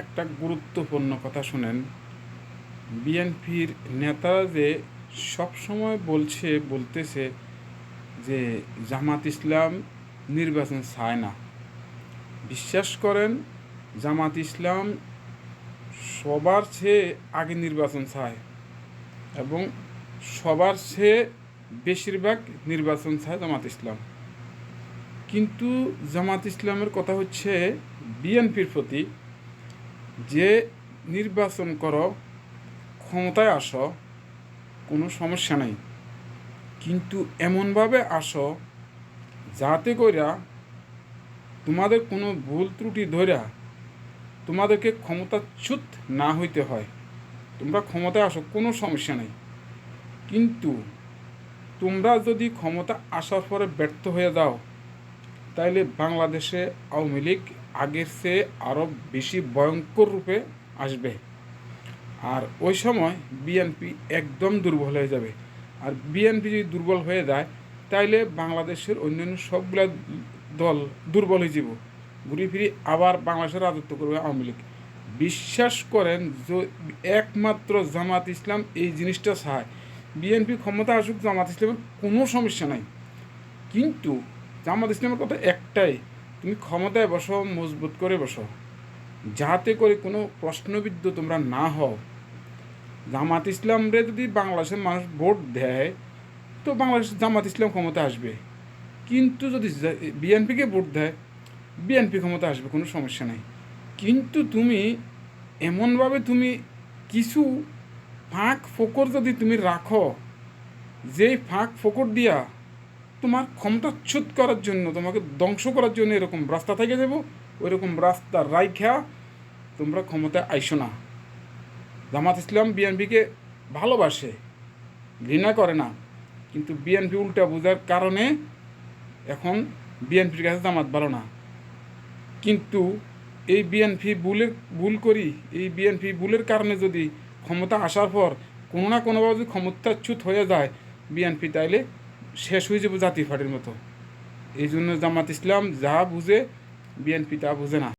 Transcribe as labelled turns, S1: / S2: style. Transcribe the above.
S1: একটা গুরুত্বপূর্ণ কথা শুনেন। বিএনপির নেতারা যে সবসময় বলতেছে যে জামাত ইসলাম নির্বাচন চায় না। বিশ্বাস করেন, জামাত ইসলাম সবার চেয়ে আগে নির্বাচন চায় এবং সবার চেয়ে বেশিরভাগ নির্বাচন চায় জামাত ইসলাম। কিন্তু জামাত ইসলামের কথা হচ্ছে বিএনপির প্রতি যে নির্বাচন করো, ক্ষমতায় আসো, কোনো সমস্যা নাই, কিন্তু এমনভাবে আসো যাতে কইরা তোমাদের কোনো ভুল ত্রুটি ধইরা তোমাদেরকে ক্ষমতাচ্যুত না হইতে হয়। তোমরা ক্ষমতায় আসো, কোনো সমস্যা নেই, কিন্তু তোমরা যদি ক্ষমতা আসার পরে ব্যর্থ হয়ে যাও তাইলে বাংলাদেশে আওয়ামী লীগ আগের চেয়ে আরও বেশি ভয়ঙ্কর রূপে আসবে। আর ওই সময় বিএনপি একদম দুর্বল হয়ে যাবে। আর বিএনপি যদি দুর্বল হয়ে যায় তাইলে বাংলাদেশের অন্যান্য সবগুলা দল দুর্বল হয়ে যাব, ঘুরে ফিরে আবার বাংলাদেশের রাজত্ব করবে আওয়ামী লীগ। বিশ্বাস করেন, যে একমাত্র জামাত ইসলাম এই জিনিসটা চায়। বিএনপি ক্ষমতা আসুক, জামাত ইসলামের কোনো সমস্যা নাই, কিন্তু জামাত ইসলামের কথা একটাই, তুমি ক্ষমতায় বসো, মজবুত করে বসো, যাতে করে কোনো প্রশ্নবিদ্ধ তোমরা না হও। জামাত ইসলামরে যদি বাংলাদেশের মানুষ ভোট দেয় তো বাংলাদেশ জামাত ইসলাম ক্ষমতা আসবে, কিন্তু যদি বিএনপিকে ভোট দেয় বিএনপি ক্ষমতা আসবে, কোনো সমস্যা নেই। কিন্তু তুমি এমনভাবে তুমি কিছু ফাঁক ফোকর যদি তুমি রাখো, যেই ফাঁক ফোকর দিয়া তোমার ক্ষমতাচ্যুত করার জন্য, তোমাকে ধ্বংস করার জন্য এরকম রাস্তা থেকে যাব, ওই রকম রাস্তা রাইখা তোমরা ক্ষমতায় আইসো না। জামাত ইসলাম বিএনপিকে ভালোবাসে, ঘৃণা করে না, কিন্তু বিএনপি উল্টা বোঝার কারণে এখন বিএনপির কাছে জামাত ভালো না। কিন্তু এই বিএনপি এই বিএনপি ভুলের কারণে যদি ক্ষমতা আসার পর কোনো না কোনোভাবে যদি ক্ষমতাচ্যুত হয়ে যায় বিএনপি, তাইলে শেষ হয়ে যাবে জাতীয় পার্টির মতো। এই জন্য জামাত ইসলাম যা বুঝে বিএনপি তা বুঝে না।